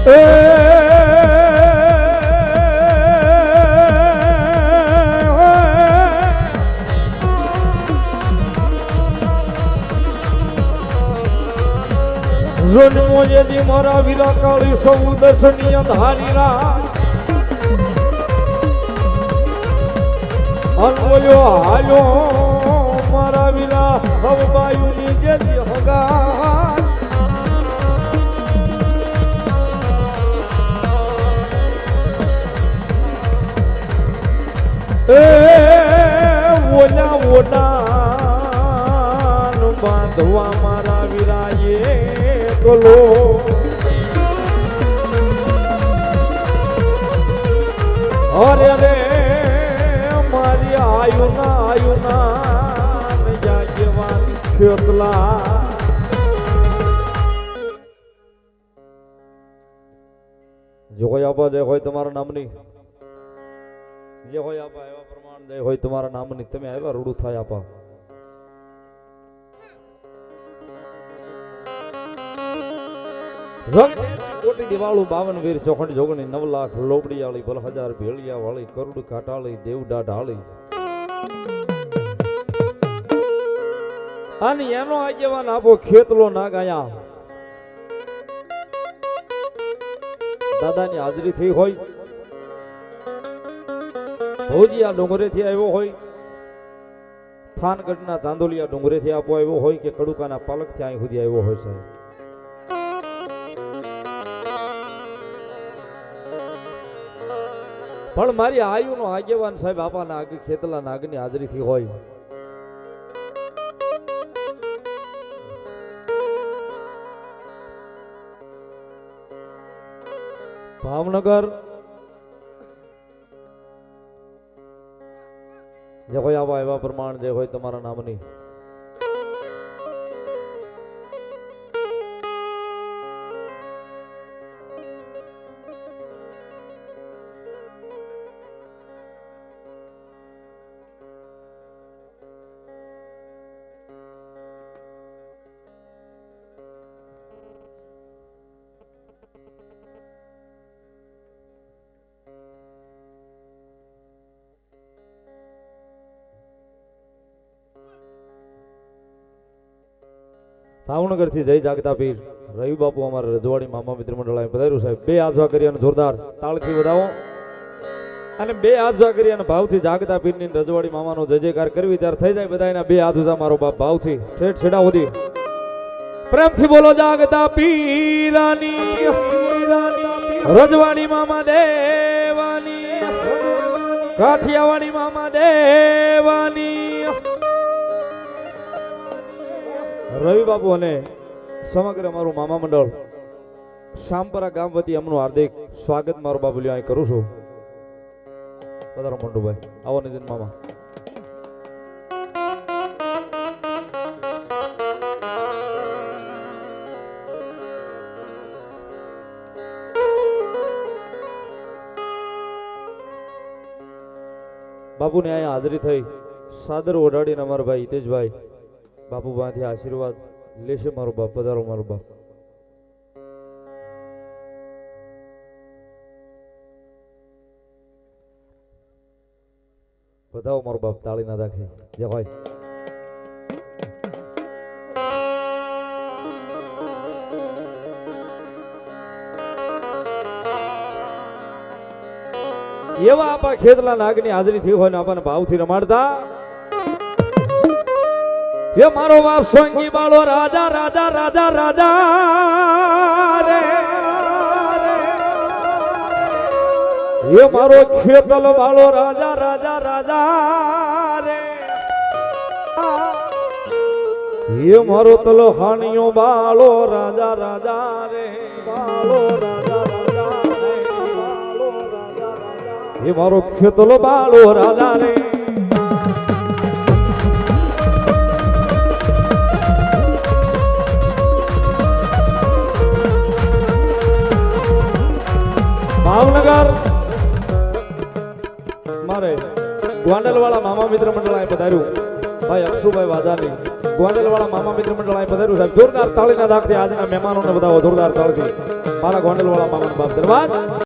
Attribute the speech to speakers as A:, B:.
A: જન્મો જેથી મારા વીરા કાળી સૌ દર્શનીય ધારી રાજ અનબોલ્યો હાલ્યો મારા વીરા હવબાયુની જેથી હગા ઓલા ઓડાન બાંધવા મારા વીરાએ ગલો અરે રે મારી આયુના જાગેવાન ખેતલા જો કોઈ આપા જે હોય તમારા નામની જે હોય આપા એવા પ્રમાણ જે હોય તમારા નામની તમે આવ્યા રૂડું થાય આપા કોટી દિવાળું 52 વીર ચોખંડ જોગણી 9 લાખ લોબડીયાળી 1000 ભેળિયા વાળી કરોડ કાટાળી દેવડા ઢાળી અને એનો આગેવાન આપો ખેતલો ના ગાયા દાદાની હાજરી થઈ હોય ભોજી આ ડુંગરેથી આવ્યો હોય થાનગઢના ચાંદોલિયા ડુંગરેથી આપો આવ્યો હોય કે કડુકાના પાલકથી અહીં સુધી આવ્યો હોય સાહેબ પણ મારી આયુનો આગેવાન સાહેબ આપા નાગ ખેતલા નાગની હાજરીથી હોય ભાવનગર જે હોય આવા એવા પ્રમાણ જે હોય તમારા નામની ભાવનગર થી જય જાગતા પીર રવિ બાપુ અમારા રજવાડી મામા મિત્ર મંડળ પધાર્યું સાહેબ બે હાથ કરી અને જોરદાર તાળથી વધાવો અને બે હાથ કરી અને ભાવથી જાગતા પીરની રજવાડી મામાનો જય જયકાર કરવી ત્યારે થઈ જાય બધાના બે હાથ ઉજા મારો બાપ ભાવથી ઠેઠ છેડા સુધી પ્રેમથી બોલો જાગતા પીરાની રજવાડી મામા દેવાની કાઠિયાવાડી મામા દેવાની રવિ બાપુ અને સમગ્ર મારું મામા મંડળ શામપરા ગામ વતી એમનું હાર્દિક સ્વાગત મારું બાબુલિયો અહીં કરું છું. પધારો મંડુભાઈ, આવો નિતિન મામા. બાપુને અહીંયા હાજરી થઈ સાદર ઓઢાડીને અમારા ભાઈ હિતેશભાઈ બાપુ પાસેથી આશીર્વાદ લેશે. મારો બાપ પધારો. મારો બાપ બતાવો. મારો બાપ તાળી ના રાખે જે હોય. એવા આપા ખેતલા નાગની હાજરી થઈ હોય ને આપણને ભાવથી રમાડતા. એ મારો બાપ સોંગી બાળો રાજા રાજા રાજા રાજા રે, એ મારો ખેતલ બાળો રાજા રાજા રાજા રે, એ મારો તલહાણીઓ બાળો રાજા રાજા રે, બાળો રાજા રાજા રે, બાળો રાજા રાજા, એ મારો ખેતલ બાળો રાજા રે. ભાવનગર મારે ગ્વાંડલ વાળા મામા મિત્ર મંડળ પધાર્યું ભાઈ અક્ષુભાઈ વાદાની. ગોંડલવાળા મામા મિત્ર મંડળ અહીં પધાર્યું સાહેબ જોરદાર તાળીના દાખથી આજના મહેમાનોને બતાવો જોરદાર તાળીથી મારા ગોંડલવાળા મામાનો બાપ ધન્યવાદ